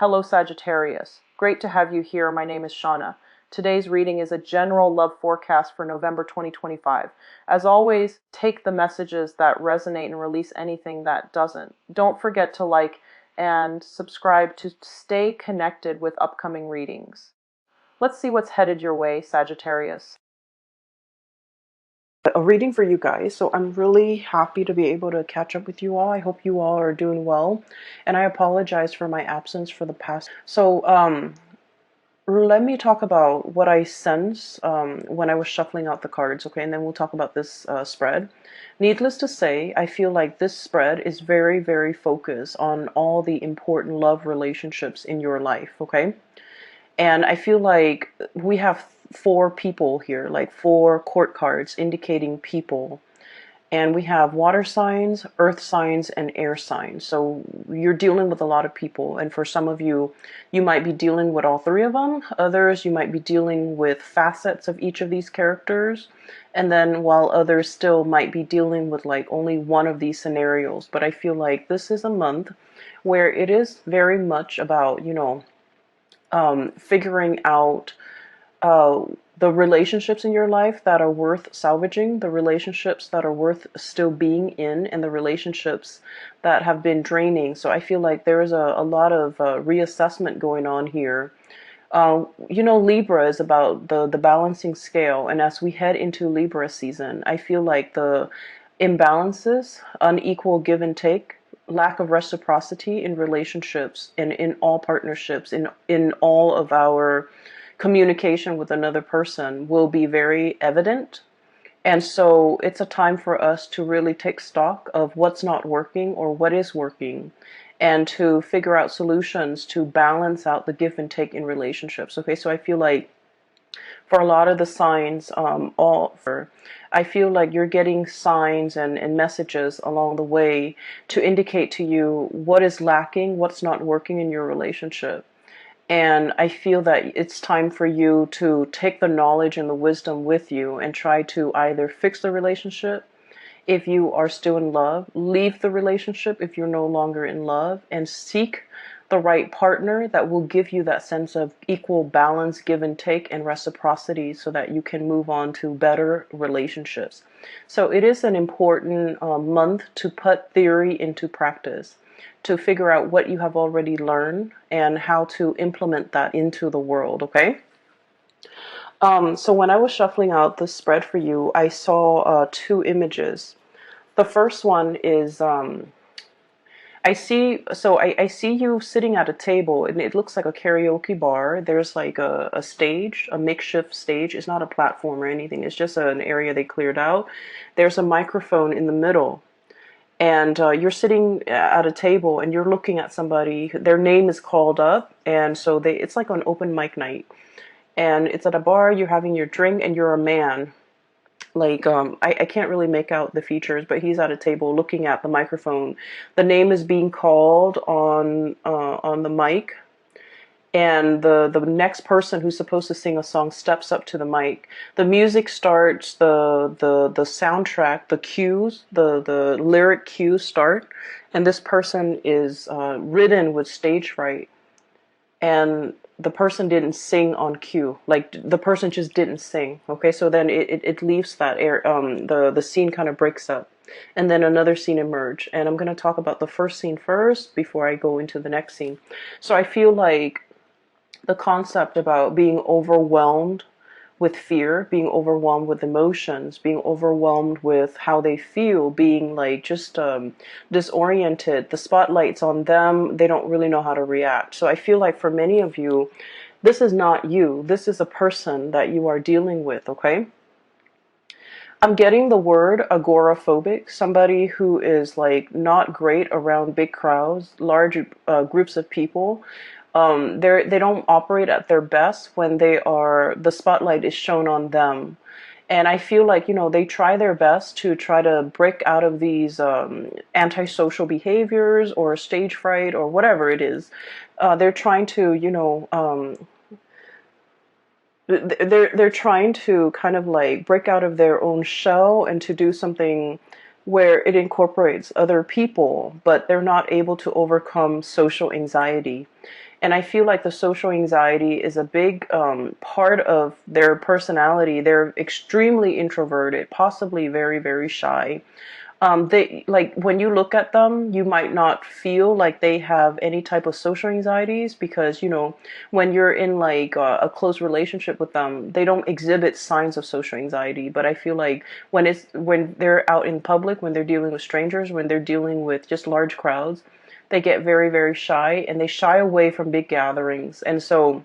Hello Sagittarius. Great to have you here. My name is Shauna. Today's reading is a general love forecast for November 2025. As always, take the messages that resonate and release anything that doesn't. Don't forget to like and subscribe to stay connected with upcoming readings. Let's see what's headed your way, Sagittarius. A reading for you guys. So I'm really happy to be able to catch up with you all. I hope you all are doing well, and I apologize for my absence for the past. Let me talk about what I sense when I was shuffling out the cards, okay, and then we'll talk about this spread. Needless to say, I feel like this spread is very, very focused on all the important love relationships in your life, okay? And I feel like we have four people here, like four court cards indicating people. And we have water signs, earth signs, and air signs. So you're dealing with a lot of people. And for some of you, you might be dealing with all three of them. Others, you might be dealing with facets of each of these characters. And then while others still might be dealing with like only one of these scenarios. But I feel like this is a month where it is very much about, figuring out the relationships in your life that are worth salvaging, the relationships that are worth still being in, and the relationships that have been draining. So I feel like there is a lot of reassessment going on here. Libra is about the balancing scale, and as we head into Libra season, I feel like the imbalances, unequal give and take, lack of reciprocity in relationships and in all partnerships, in all of our communication with another person will be very evident. And so it's a time for us to really take stock of what's not working or what is working, and to figure out solutions to balance out the give and take in relationships. Okay, so I feel like for a lot of the signs, I feel like you're getting signs and messages along the way to indicate to you what is lacking, what's not working in your relationship. And I feel that it's time for you to take the knowledge and the wisdom with you and try to either fix the relationship if you are still in love, leave the relationship if you're no longer in love, and seek the right partner that will give you that sense of equal balance, give and take, and reciprocity so that you can move on to better relationships. So it is an important month to put theory into practice, to figure out what you have already learned and how to implement that into the world, okay? So when I was shuffling out the spread for you, I saw two images. The first one is I see you sitting at a table, and it looks like a karaoke bar. There's like a stage, a makeshift stage. It's not a platform or anything. It's just an area they cleared out. There's a microphone in the middle, and you're sitting at a table and you're looking at somebody. Their name is called up, and so it's like an open mic night, and it's at a bar. You're having your drink, and you're a man. Like I can't really make out the features, but he's at a table looking at the microphone. The name is being called on the mic, and the next person who's supposed to sing a song steps up to the mic. The music starts, the soundtrack, the cues, the lyric cues start, and this person is ridden with stage fright, and the person didn't sing on cue. Like the person just didn't sing. Okay, so then it leaves that air. The scene kind of breaks up, and then another scene emerge. And I'm gonna talk about the first scene first before I go into the next scene. So I feel like the concept about being overwhelmed with fear, being overwhelmed with emotions, being overwhelmed with how they feel, being like just disoriented. The spotlight's on them. They don't really know how to react. So I feel like for many of you, this is not you. This is a person that you are dealing with, okay? I'm getting the word agoraphobic, somebody who is like not great around big crowds, large groups of people. They don't operate at their best when the spotlight is shown on them. And I feel like, they try their best to try to break out of these antisocial behaviors or stage fright or whatever it is. They're trying to, they're trying to kind of like break out of their own shell and to do something where it incorporates other people, but they're not able to overcome social anxiety. And I feel like the social anxiety is a big part of their personality. They're extremely introverted, possibly very, very shy. They like when you look at them, you might not feel like they have any type of social anxieties because, when you're in like a close relationship with them, they don't exhibit signs of social anxiety. But I feel like when they're out in public, when they're dealing with strangers, when they're dealing with just large crowds, they get very, very shy and they shy away from big gatherings. And so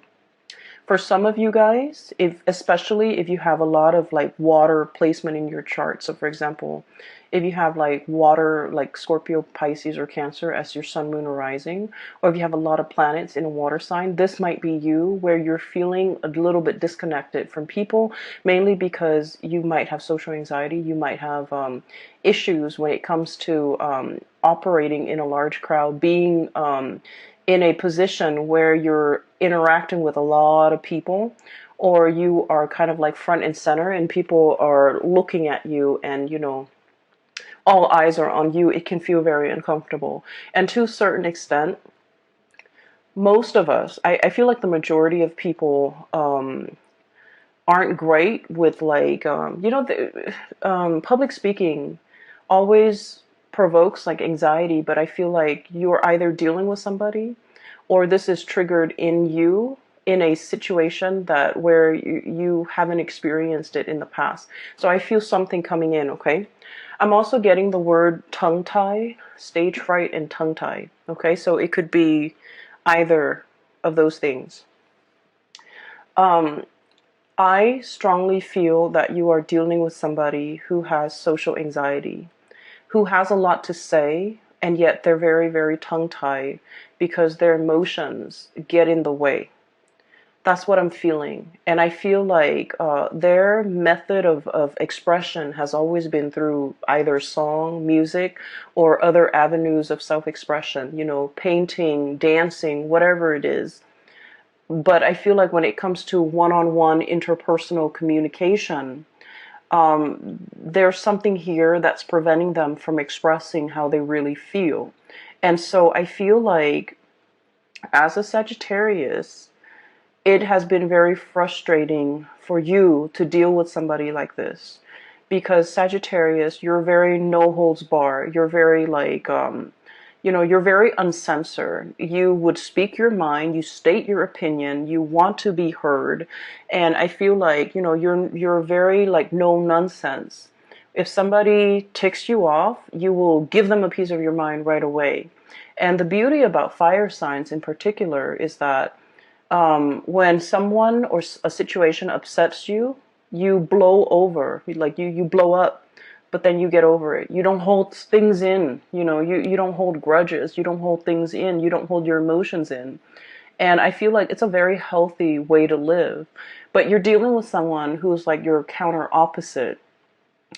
for some of you guys, if especially if you have a lot of like water placement in your chart. So for example, if you have like water, like Scorpio, Pisces, or Cancer as your sun, moon, or rising, or if you have a lot of planets in a water sign, this might be you where you're feeling a little bit disconnected from people, mainly because you might have social anxiety. You might have issues when it comes to operating in a large crowd, being in a position where you're interacting with a lot of people, or you are kind of like front and center and people are looking at you, and all eyes are on you. It can feel very uncomfortable. And to a certain extent, most of us, I feel like the majority of people aren't great with like public speaking always provokes like anxiety, but I feel like you're either dealing with somebody or this is triggered in you in a situation that where you haven't experienced it in the past. So I feel something coming in, okay? I'm also getting the word tongue tie, stage fright, and tongue tie. Okay, so it could be either of those things. I strongly feel that you are dealing with somebody who has social anxiety, who has a lot to say, and yet they're very, very tongue-tied because their emotions get in the way. That's what I'm feeling. And I feel like their method of expression has always been through either song, music, or other avenues of self-expression, painting, dancing, whatever it is. But I feel like when it comes to one-on-one interpersonal communication, there's something here that's preventing them from expressing how they really feel. And so I feel like as a Sagittarius, it has been very frustrating for you to deal with somebody like this. Because Sagittarius, you're very no holds bar. You're very like, you're very uncensored. You would speak your mind, you state your opinion, you want to be heard. And I feel like, you're very like no nonsense. If somebody ticks you off, you will give them a piece of your mind right away. And the beauty about fire signs in particular is that when someone or a situation upsets you, you blow over, like you blow up, but then you get over it. You don't hold things in, you don't hold grudges, you don't hold things in, you don't hold your emotions in. And I feel like it's a very healthy way to live. But you're dealing with someone who's like your counter opposite.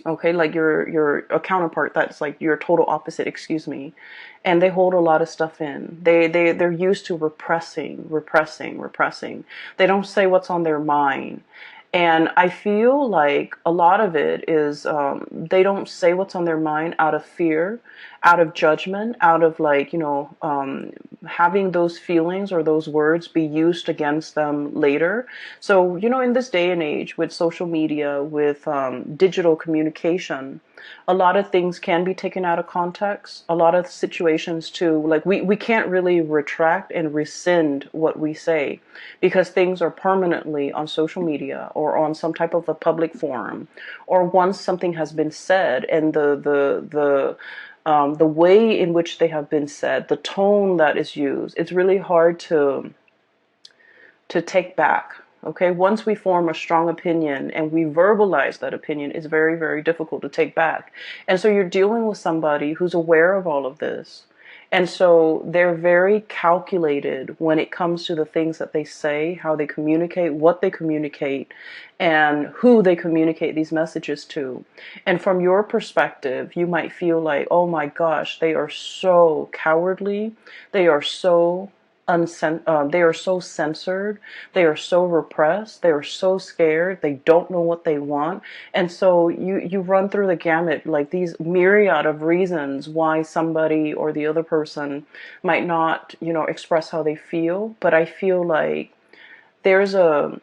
Okay, like you're a counterpart that's like your total opposite, excuse me. And they hold a lot of stuff in. They're used to repressing. They don't say what's on their mind. And I feel like a lot of it is they don't say what's on their mind out of fear, out of judgment, out of like, having those feelings or those words be used against them later. So, in this day and age with social media, with digital communication, a lot of things can be taken out of context. A lot of situations too, like we can't really retract and rescind what we say because things are permanently on social media or on some type of a public forum, or once something has been said and the way in which they have been said, the tone that is used, it's really hard to take back. Okay, once we form a strong opinion and we verbalize that opinion, it's very, very difficult to take back. And so you're dealing with somebody who's aware of all of this. And so they're very calculated when it comes to the things that they say, how they communicate, what they communicate, and who they communicate these messages to. And from your perspective, you might feel like, oh my gosh, they are so cowardly. They are so they are so censored, they are so repressed, they are so scared, they don't know what they want. And so you run through the gamut, like these myriad of reasons why somebody or the other person might not, express how they feel. But there's a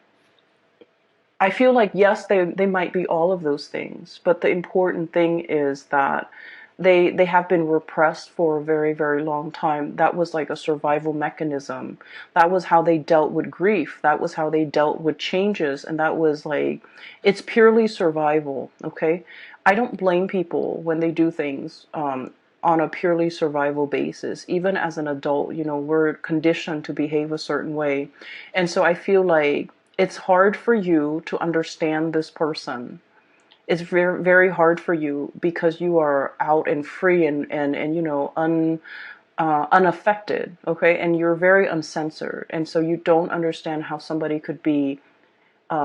I feel like, yes, they might be all of those things, but the important thing is that they have been repressed for a very, very long time. That was like a survival mechanism. That was how they dealt with grief. That was how they dealt with changes. And that was like, it's purely survival, okay? I don't blame people when they do things on a purely survival basis. Even as an adult, we're conditioned to behave a certain way. And so I feel like it's hard for you to understand this person. It's very, very hard for you because you are out and free and unaffected, okay? And you're very uncensored. And so you don't understand how somebody could be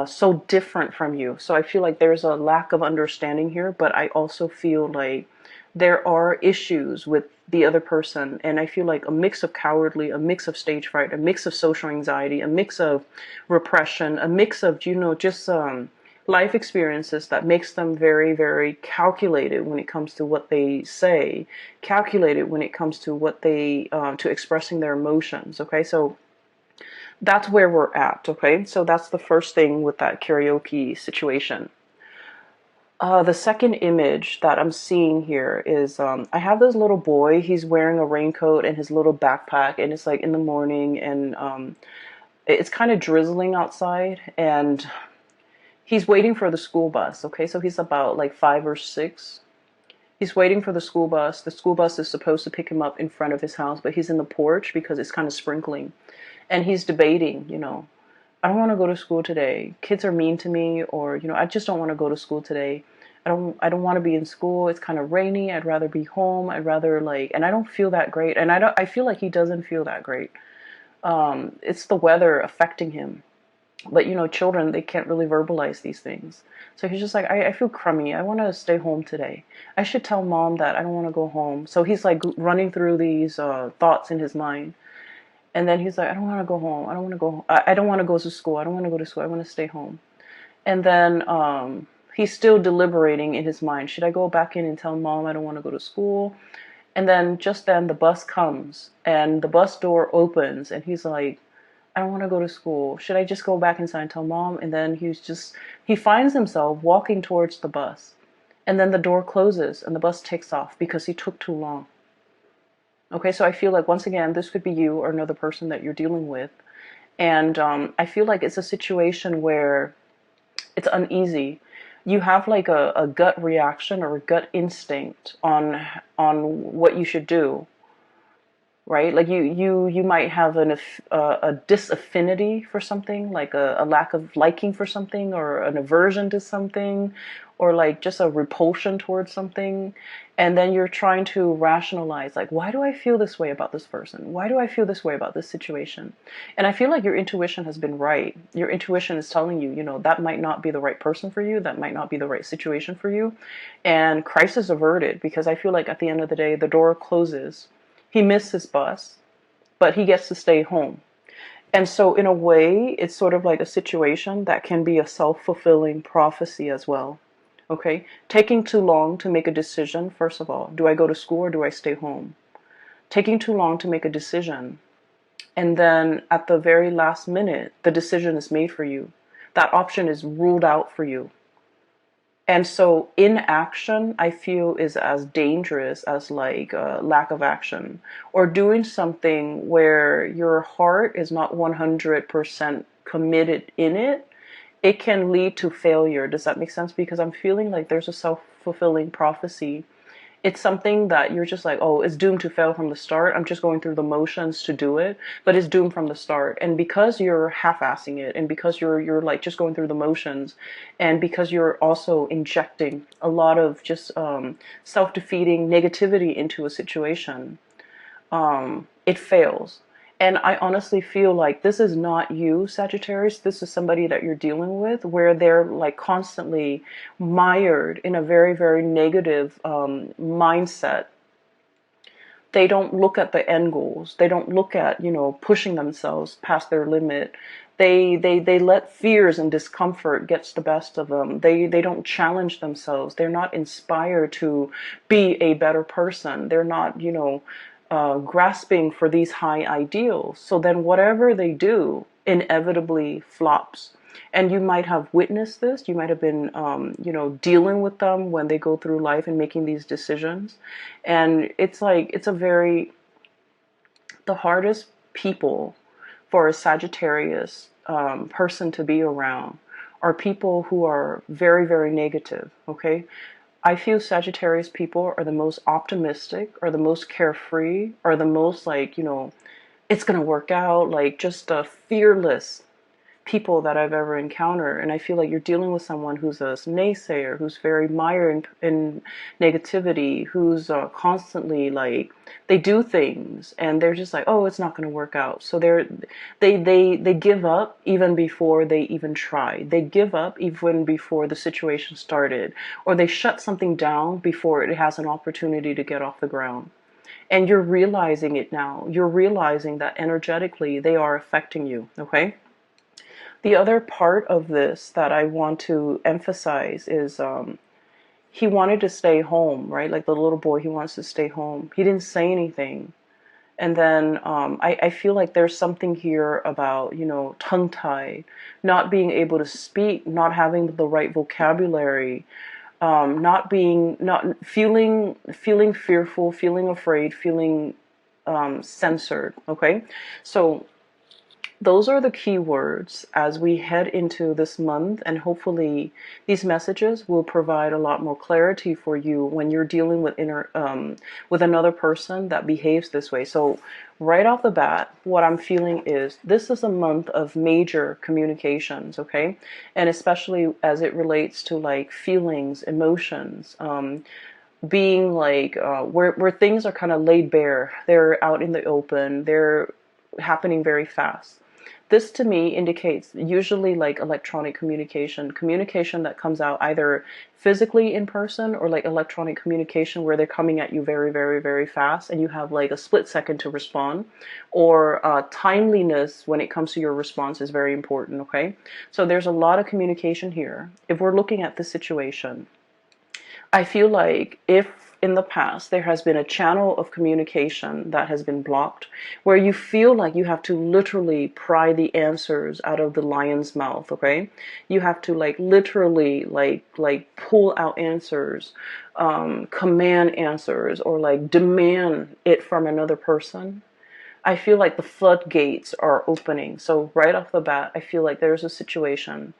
so different from you. So I feel like there's a lack of understanding here, but I also feel like there are issues with the other person. And I feel like a mix of cowardly, a mix of stage fright, a mix of social anxiety, a mix of repression, a mix of, just life experiences that makes them very, very calculated when it comes to what they say, calculated when it comes to what to expressing their emotions. Okay, so that's where we're at. Okay, so that's the first thing with that karaoke situation. The second image that I'm seeing here is I have this little boy. He's wearing a raincoat and his little backpack, and it's like in the morning, and it's kind of drizzling outside, and he's waiting for the school bus. Okay, so he's about like 5 or 6. He's waiting for the school bus. The school bus is supposed to pick him up in front of his house, but he's in the porch because it's kind of sprinkling, and he's debating, I don't want to go to school today. Kids are mean to me, or I just don't want to go to school today. I don't want to be in school. It's kind of rainy. I'd rather be home. I'd rather and I don't feel that great. And I feel like he doesn't feel that great. It's the weather affecting him. But children, they can't really verbalize these things. So he's just like, I feel crummy. I want to stay home today. I should tell mom that I don't want to go home. So he's like running through these thoughts in his mind. And then he's like, I don't want to go home. I don't want to go. I don't want to go to school. I don't want to go to school. I want to stay home. And then he's still deliberating in his mind. Should I go back in and tell mom I don't want to go to school? And then just then the bus comes and the bus door opens and he's like, I don't want to go to school. Should I just go back inside and tell mom? And then he finds himself walking towards the bus. And then the door closes and the bus takes off because he took too long. Okay, so I feel like, once again, this could be you or another person that you're dealing with. And I feel like it's a situation where it's uneasy. You have like a gut reaction or a gut instinct on what you should do, right? Like you might have a disaffinity for something, like a lack of liking for something, or an aversion to something, or like just a repulsion towards something. And then you're trying to rationalize, like, why do I feel this way about this person? Why do I feel this way about this situation? And I feel like your intuition has been right. Your intuition is telling you, that might not be the right person for you. That might not be the right situation for you. And crisis averted, because I feel like at the end of the day, the door closes. He missed his bus, but he gets to stay home. And so in a way, it's sort of like a situation that can be a self-fulfilling prophecy as well. Okay, taking too long to make a decision. First of all, do I go to school or do I stay home? Taking too long to make a decision. And then at the very last minute, the decision is made for you. That option is ruled out for you. And so inaction, I feel, is as dangerous as like lack of action, or doing something where your heart is not 100% committed in it. It can lead to failure. Does that make sense? Because I'm feeling like there's a self-fulfilling prophecy. It's something that you're just like, oh, it's doomed to fail from the start. I'm just going through the motions to do it, but it's doomed from the start. And because you're half-assing it, and because you're like just going through the motions, and because you're also injecting a lot of just self-defeating negativity into a situation, it fails. And I honestly feel like this is not you, Sagittarius. This is somebody that you're dealing with, where they're like constantly mired in a very, very negative mindset. They don't look at the end goals. They don't look at, pushing themselves past their limit. They let fears and discomfort gets the best of them. They don't challenge themselves. They're not inspired to be a better person. They're not, grasping for these high ideals. So then whatever they do inevitably flops. And you might have witnessed this. You might have been, dealing with them when they go through life and making these decisions. And it's like, the hardest people for a Sagittarius person to be around are people who are very, very negative. Okay. I feel Sagittarius people are the most optimistic, or the most carefree, or the most like, it's going to work out, like just fearless people that I've ever encountered. And I feel like you're dealing with someone who's a naysayer, who's very mired in negativity, who's constantly like, they do things and they're just like, oh, it's not going to work out. So they give up even before they even try. They give up even before the situation started, or they shut something down before it has an opportunity to get off the ground. And you're realizing it now. You're realizing that energetically they are affecting you. Okay. The other part of this that I want to emphasize is he wanted to stay home, right? Like the little boy, he wants to stay home. He didn't say anything. And then I feel like there's something here about, tongue-tied, not being able to speak, not having the right vocabulary, not feeling fearful, feeling afraid, feeling censored. Okay, so those are the key words as we head into this month, and hopefully these messages will provide a lot more clarity for you when you're dealing with with another person that behaves this way. So right off the bat, what I'm feeling is this is a month of major communications, okay? And especially as it relates to like feelings, emotions, being like where things are kind of laid bare. They're out in the open. They're happening very fast. This to me indicates usually like electronic communication that comes out either physically in person, or like electronic communication where they're coming at you very, very, very fast and you have like a split second to respond, or timeliness when it comes to your response is very important. Okay, so there's a lot of communication here. If we're looking at the situation, I feel like if in the past there has been a channel of communication that has been blocked, where you feel like you have to literally pry the answers out of the lion's mouth, okay? You have to like literally like pull out answers, command answers, or like demand it from another person. I feel like the floodgates are opening. So right off the bat, I feel like there's a situation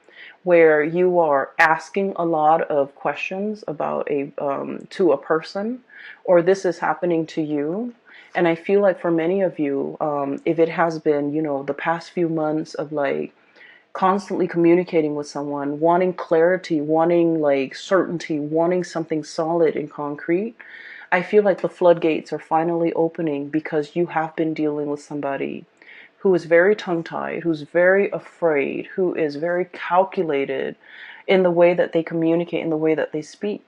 where you are asking a lot of questions about to a person, or this is happening to you. And I feel like for many of you, if it has been, the past few months of like constantly communicating with someone, wanting clarity, wanting like certainty, wanting something solid and concrete, I feel like the floodgates are finally opening because you have been dealing with somebody who is very tongue-tied, who's very afraid, who is very calculated in the way that they communicate, in the way that they speak.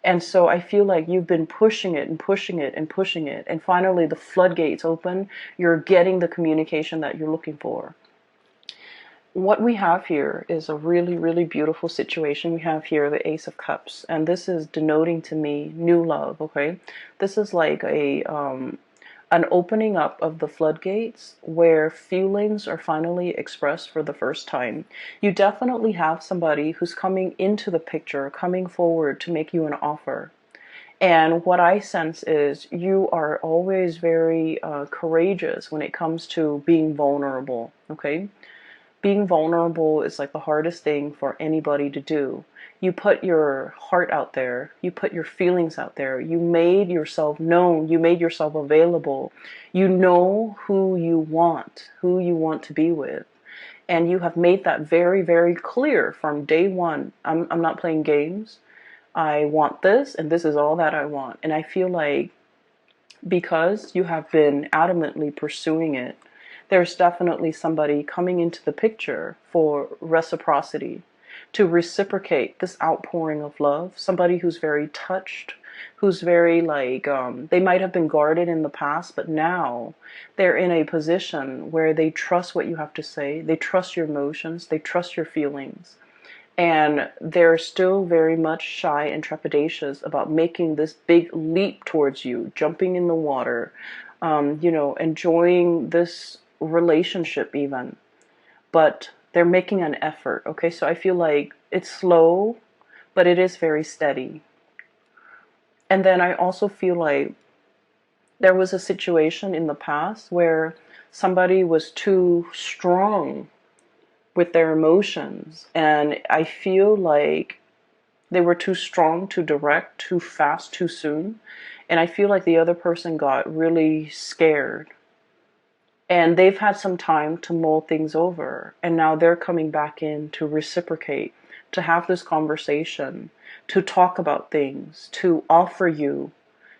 And so I feel like you've been pushing it and pushing it and pushing it, and finally the floodgates open. You're getting the communication that you're looking for. What we have here is a really, really beautiful situation. We have here the Ace of Cups, and this is denoting to me new love, okay? This is like an opening up of the floodgates where feelings are finally expressed for the first time. You definitely have somebody who's coming into the picture, coming forward to make you an offer. And what I sense is you are always very courageous when it comes to being vulnerable, okay? Being vulnerable is like the hardest thing for anybody to do. You put your heart out there, you put your feelings out there, you made yourself known, you made yourself available. You know who you want to be with. And you have made that very, very clear from day one. I'm not playing games. I want this, and this is all that I want. And I feel like because you have been adamantly pursuing it, there's definitely somebody coming into the picture for reciprocity, to reciprocate this outpouring of love. Somebody who's very touched, who's very like, they might have been guarded in the past, but now they're in a position where they trust what you have to say. They trust your emotions. They trust your feelings. And they're still very much shy and trepidatious about making this big leap towards you, jumping in the water, enjoying this relationship even. But they're making an effort, okay? So I feel like it's slow, but it is very steady. And then I also feel like there was a situation in the past where somebody was too strong with their emotions. And I feel like they were too strong, too direct, too fast, too soon. And I feel like the other person got really scared. And they've had some time to mull things over. And now they're coming back in to reciprocate, to have this conversation, to talk about things, to offer you.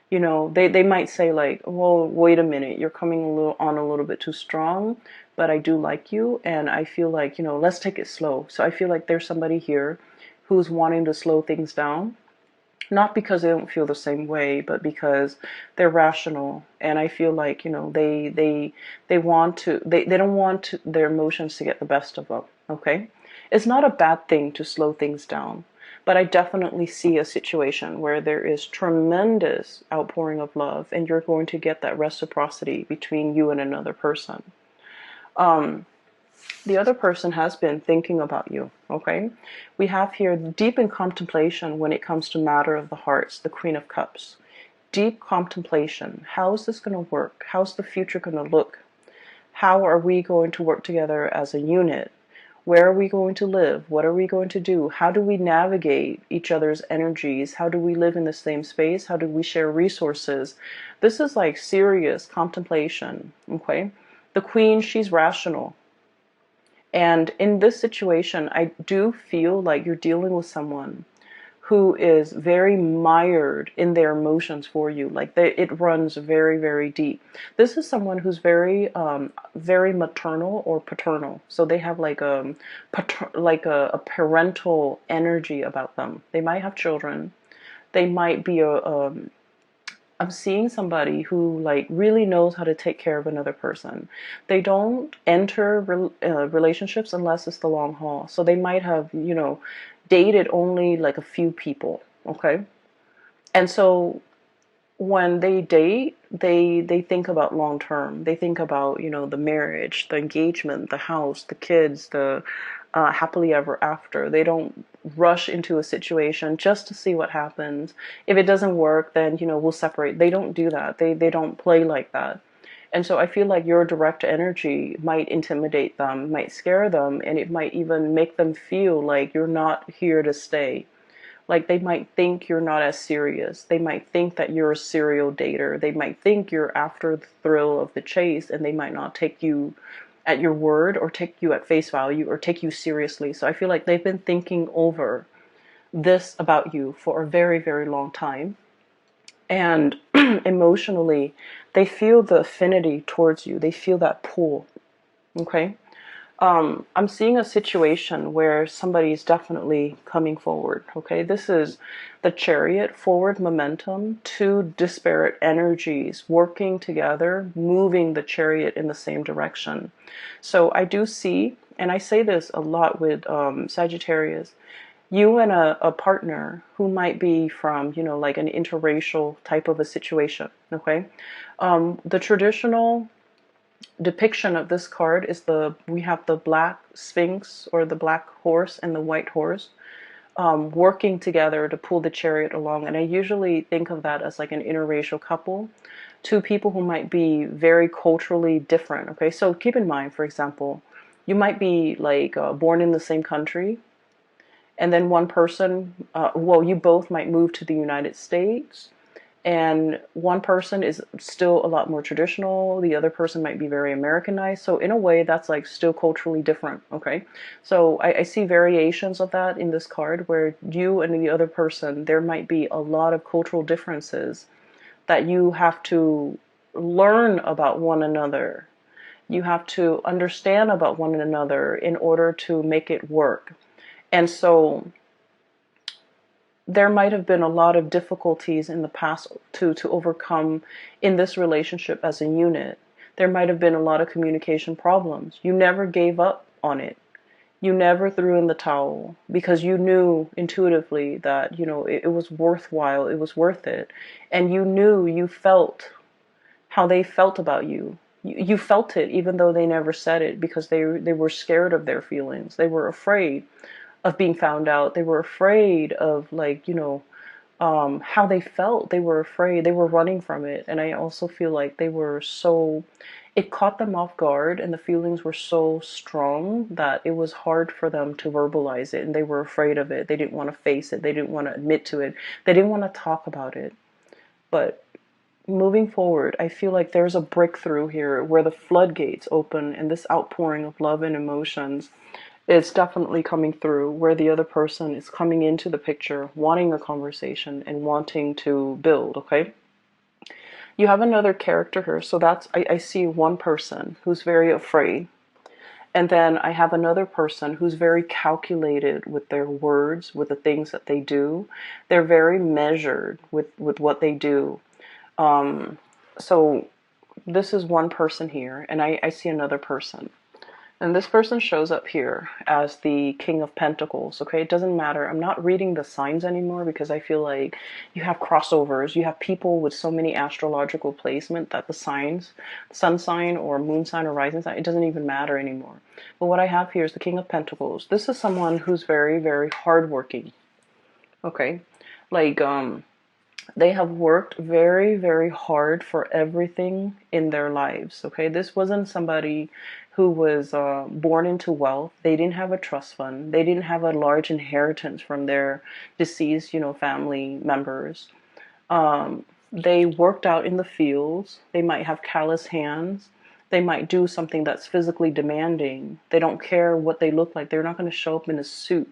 They might say like, well, wait a minute, you're coming a little bit too strong, but I do like you. And I feel like, let's take it slow. So I feel like there's somebody here who's wanting to slow things down. Not because they don't feel the same way, but because they're rational. And I feel like, they want to, they don't want their emotions to get the best of them. Okay. It's not a bad thing to slow things down, but I definitely see a situation where there is tremendous outpouring of love and you're going to get that reciprocity between you and another person. The other person has been thinking about you, okay? We have here deep in contemplation when it comes to matter of the hearts, the Queen of Cups. Deep contemplation. How is this going to work? How's the future going to look? How are we going to work together as a unit? Where are we going to live? What are we going to do? How do we navigate each other's energies? How do we live in the same space? How do we share resources? This is like serious contemplation, okay? The Queen, she's rational. And in this situation, I do feel like you're dealing with someone who is very mired in their emotions for you. Like it runs very, very deep. This is someone who's very maternal or paternal. So they have like a parental energy about them. They might have children. They might be I'm seeing somebody who like really knows how to take care of another person. They don't enter relationships unless it's the long haul. So they might have, dated only like a few people, okay? And so when they date, they think about long term. They think about, the marriage, the engagement, the house, the kids, the happily ever after. They don't rush into a situation just to see what happens. If it doesn't work, then, we'll separate. They don't do that. They don't play like that. And so I feel like your direct energy might intimidate them, might scare them, and it might even make them feel like you're not here to stay. Like they might think you're not as serious. They might think that you're a serial dater. They might think you're after the thrill of the chase, and they might not take you at your word or take you at face value or take you seriously. So I feel like they've been thinking over this about you for a very, very long time. And emotionally, they feel the affinity towards you. They feel that pull. Okay? I'm seeing a situation where somebody is definitely coming forward. Okay, this is the Chariot, forward momentum, two disparate energies working together, moving the Chariot in the same direction. So I do see, and I say this a lot with Sagittarius, you and a partner who might be from, like an interracial type of a situation. Okay, the traditional depiction of this card is we have the black sphinx or the black horse and the white horse working together to pull the chariot along. And I usually think of that as like an interracial couple, two people who might be very culturally different. Okay, so keep in mind, for example, you might be like born in the same country, and then one person, you both might move to the United States. And one person is still a lot more traditional. The other person might be very Americanized. So in a way, that's like still culturally different. Okay. So I see variations of that in this card where you and the other person, there might be a lot of cultural differences that you have to learn about one another. You have to understand about one another in order to make it work. And so there might have been a lot of difficulties in the past to overcome in this relationship as a unit. There might have been a lot of communication problems. You never gave up on it. You never threw in the towel because you knew intuitively that, it was worthwhile, it was worth it. And you knew, you felt how they felt about you. You felt it even though they never said it, because they were scared of their feelings. They were afraid of being found out. They were afraid of, like, how they felt. They were afraid. They were running from it. And I also feel like it caught them off guard, and the feelings were so strong that it was hard for them to verbalize it, and they were afraid of it. They didn't want to face it. They didn't want to admit to it. They didn't want to talk about it. But moving forward, I feel like there's a breakthrough here where the floodgates open, and this outpouring of love and emotions is definitely coming through, where the other person is coming into the picture, wanting a conversation and wanting to build, okay? You have another character here, so I see one person who's very afraid. And then I have another person who's very calculated with their words, with the things that they do. They're very measured with what they do. So this is one person here, and I see another person. And this person shows up here as the King of Pentacles, okay? It doesn't matter. I'm not reading the signs anymore because I feel like you have crossovers. You have people with so many astrological placement that the signs, sun sign or moon sign or rising sign, it doesn't even matter anymore. But what I have here is the King of Pentacles. This is someone who's very, very hardworking, okay? Like, they have worked very, very hard for everything in their lives, okay? This wasn't somebody who was born into wealth. They didn't have a trust fund. They didn't have a large inheritance from their deceased, family members. They worked out in the fields. They might have callous hands. They might do something that's physically demanding. They don't care what they look like. They're not going to show up in a suit.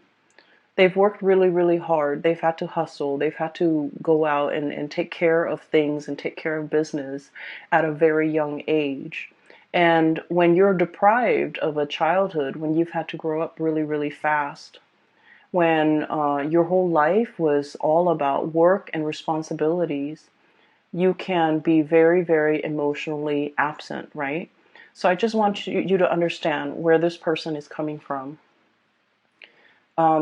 They've worked really, really hard. They've had to hustle. They've had to go out and take care of things and take care of business at a very young age. And when you're deprived of a childhood, when you've had to grow up really, really fast, when your whole life was all about work and responsibilities, you can be very, very emotionally absent, right? So I just want you to understand where this person is coming from.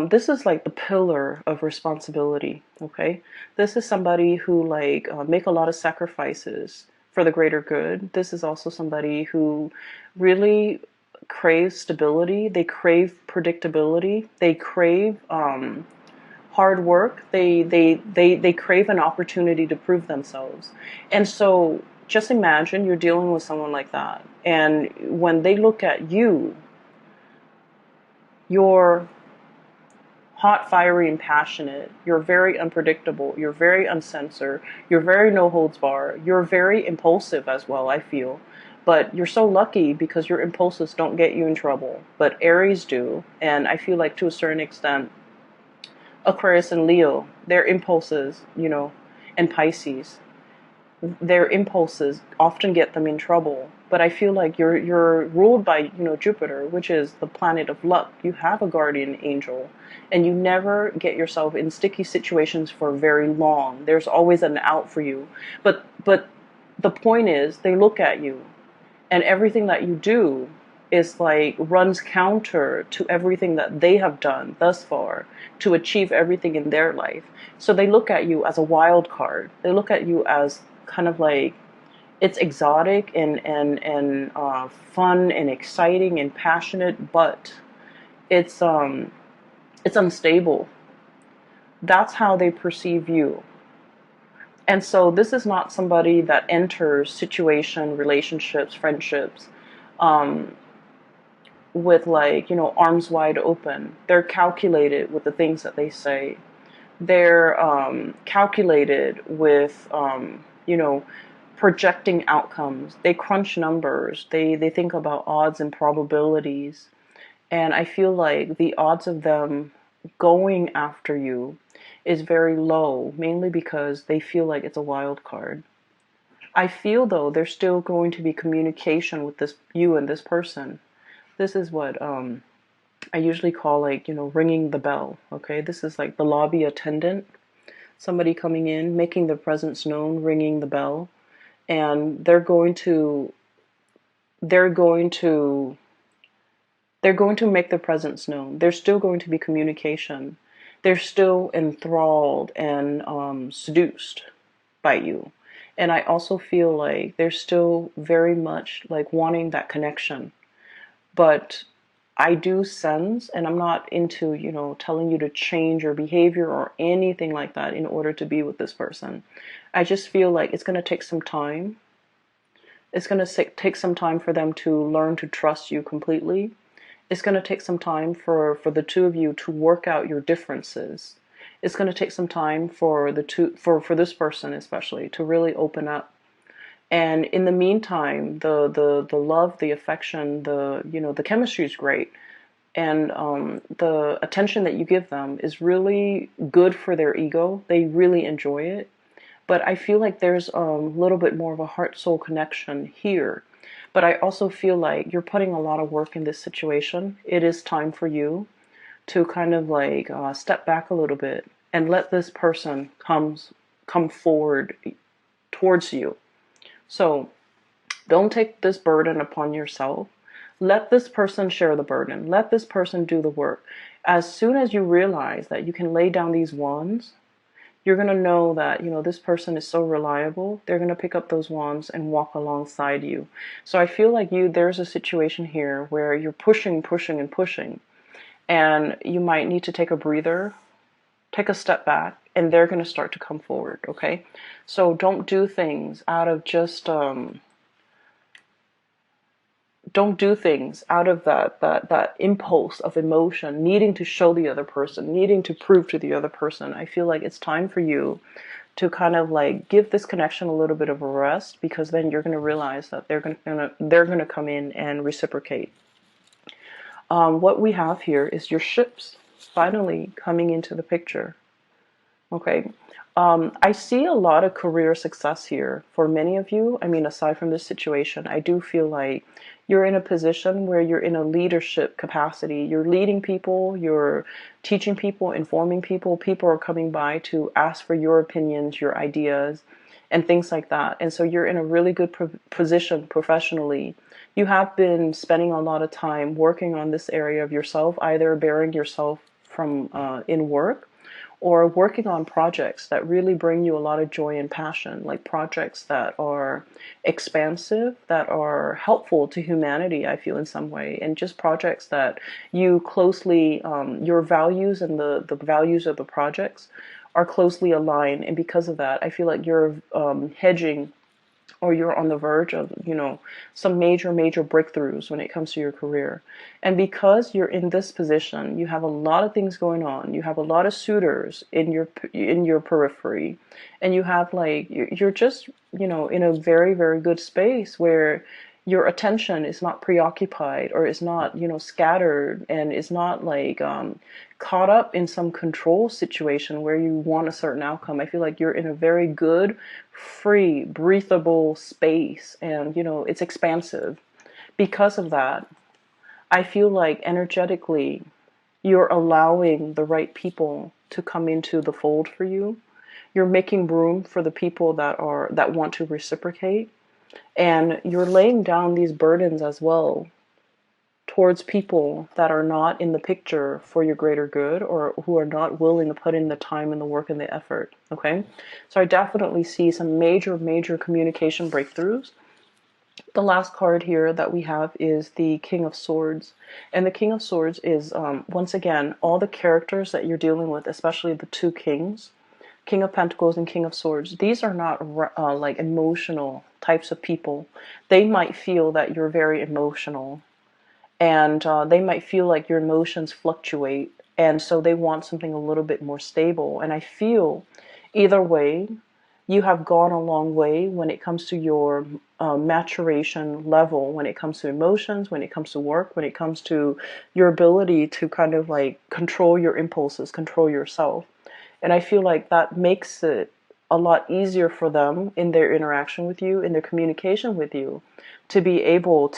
This is like the pillar of responsibility, okay? This is somebody who make a lot of sacrifices for the greater good. This is also somebody who really craves stability. They crave predictability. They crave hard work. They crave an opportunity to prove themselves. And so just imagine you're dealing with someone like that. And when they look at you, you're hot, fiery, and passionate. You're very unpredictable. You're very uncensored. You're very no holds bar. You're very impulsive as well, I feel. But you're so lucky because your impulses don't get you in trouble. But Aries do. And I feel like to a certain extent, Aquarius and Leo, their impulses, and Pisces, their impulses often get them in trouble. But I feel like you're ruled by, Jupiter, which is the planet of luck. You have a guardian angel, and you never get yourself in sticky situations for very long. There's always an out for you. But the point is, they look at you, and everything that you do is runs counter to everything that they have done thus far to achieve everything in their life. So they look at you as a wild card. They look at you as kind of it's exotic and fun and exciting and passionate, but it's unstable. That's how they perceive you. And so this is not somebody that enters relationships, friendships, with arms wide open. They're calculated with the things that they say. They're calculated with projecting outcomes. They crunch numbers. They think about odds and probabilities. And I feel like the odds of them going after you is very low, mainly because they feel like it's a wild card. I feel though there's still going to be communication with you and this person. This is what I usually call ringing the bell. Okay, this is like the lobby attendant. somebody coming in, making their presence known, ringing the bell, and they're going to make their presence known. There's still going to be communication. They're still enthralled and seduced by you. And I also feel like they're still very much like wanting that connection. But I do sense, and I'm not into, telling you to change your behavior or anything like that in order to be with this person. I just feel like it's going to take some time. It's going to take some time for them to learn to trust you completely. It's going to take some time for the two of you to work out your differences. It's going to take some time for this person especially to really open up. And in the meantime, the love, the affection, the chemistry is great, and the attention that you give them is really good for their ego. They really enjoy it. But I feel like there's a little bit more of a heart-soul connection here. But I also feel like you're putting a lot of work in this situation. It is time for you to kind of like step back a little bit and let this person come forward towards you. So don't take this burden upon yourself. Let this person share the burden. Let this person do the work. As soon as you realize that you can lay down these wands, you're going to know that, this person is so reliable. They're going to pick up those wands and walk alongside you. So I feel like there's a situation here where you're pushing, pushing, and pushing. And you might need to take a breather, take a step back, and they're going to start to come forward, okay? So don't do things out of just don't do things out of that impulse of emotion, needing to show the other person, needing to prove to the other person. I feel like it's time for you to kind of like give this connection a little bit of a rest, because then you're going to realize that they're going to come in and reciprocate. What we have here is your ships finally coming into the picture. Okay. I see a lot of career success here for many of you. I mean, aside from this situation, I do feel like you're in a position where you're in a leadership capacity. You're leading people, you're teaching people, informing people. People are coming by to ask for your opinions, your ideas, and things like that. And so you're in a really good position professionally. You have been spending a lot of time working on this area of yourself, either bearing yourself from in work, or working on projects that really bring you a lot of joy and passion, like projects that are expansive, that are helpful to humanity, I feel, in some way, and just projects that you closely, your values and the values of the projects are closely aligned. And because of that, I feel like you're hedging, or you're on the verge of, some major breakthroughs when it comes to your career. And because you're in this position, you have a lot of things going on. You have a lot of suitors in your periphery, and you have like you're just, in a very, very good space where your attention is not preoccupied, or is not, scattered, and is not like caught up in some control situation where you want a certain outcome. I feel like you're in a very good, free, breathable space, and it's expansive. Because of that, I feel like energetically you're allowing the right people to come into the fold for you. You're making room for the people that want to reciprocate. And you're laying down these burdens as well towards people that are not in the picture for your greater good, or who are not willing to put in the time and the work and the effort. Okay? So I definitely see some major communication breakthroughs. The last card here that we have is the King of Swords. And the King of Swords is, once again, all the characters that you're dealing with, especially the two kings, King of Pentacles and King of Swords. These are not like emotional types of people. They might feel that you're very emotional, and they might feel like your emotions fluctuate, and so they want something a little bit more stable. And I feel either way, you have gone a long way when it comes to your maturation level, when it comes to emotions, when it comes to work, when it comes to your ability to kind of like control your impulses, control yourself. And I feel like that makes it a lot easier for them in their interaction with you, in their communication with you, to be able